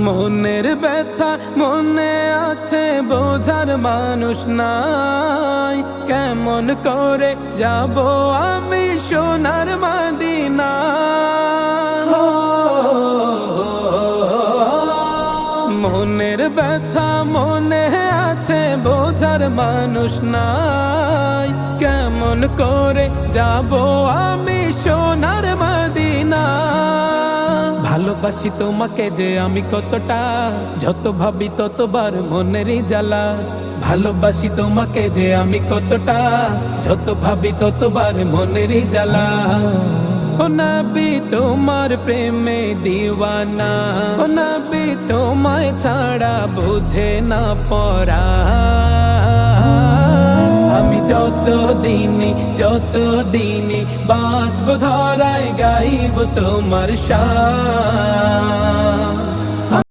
মনের ব্যথা মনে আছে, বোঝার মানুষ নাই। কেমন করে যাব আমি সোনার মদিনা? মনের ব্যথা মনে আছে, বোঝার মানুষ নাই। কেমন করে যাব আমি সোনার মদিনা? ভালোবাসি তোমাকে যে আমি কতটা, যত ভাবি ততবার মনেরই জ্বালা। ভালোবাসি তোমাকে যে আমি কতটা, যত ভাবি ততবার মনেরই জ্বালা। ও নবী তোমার প্রেমে দিওয়ানা, ও নবী তোমায় ছাড়া বুঝে না পরা। আমি যত দিনই বাঁচব ধরায় গাইব তোমার শান।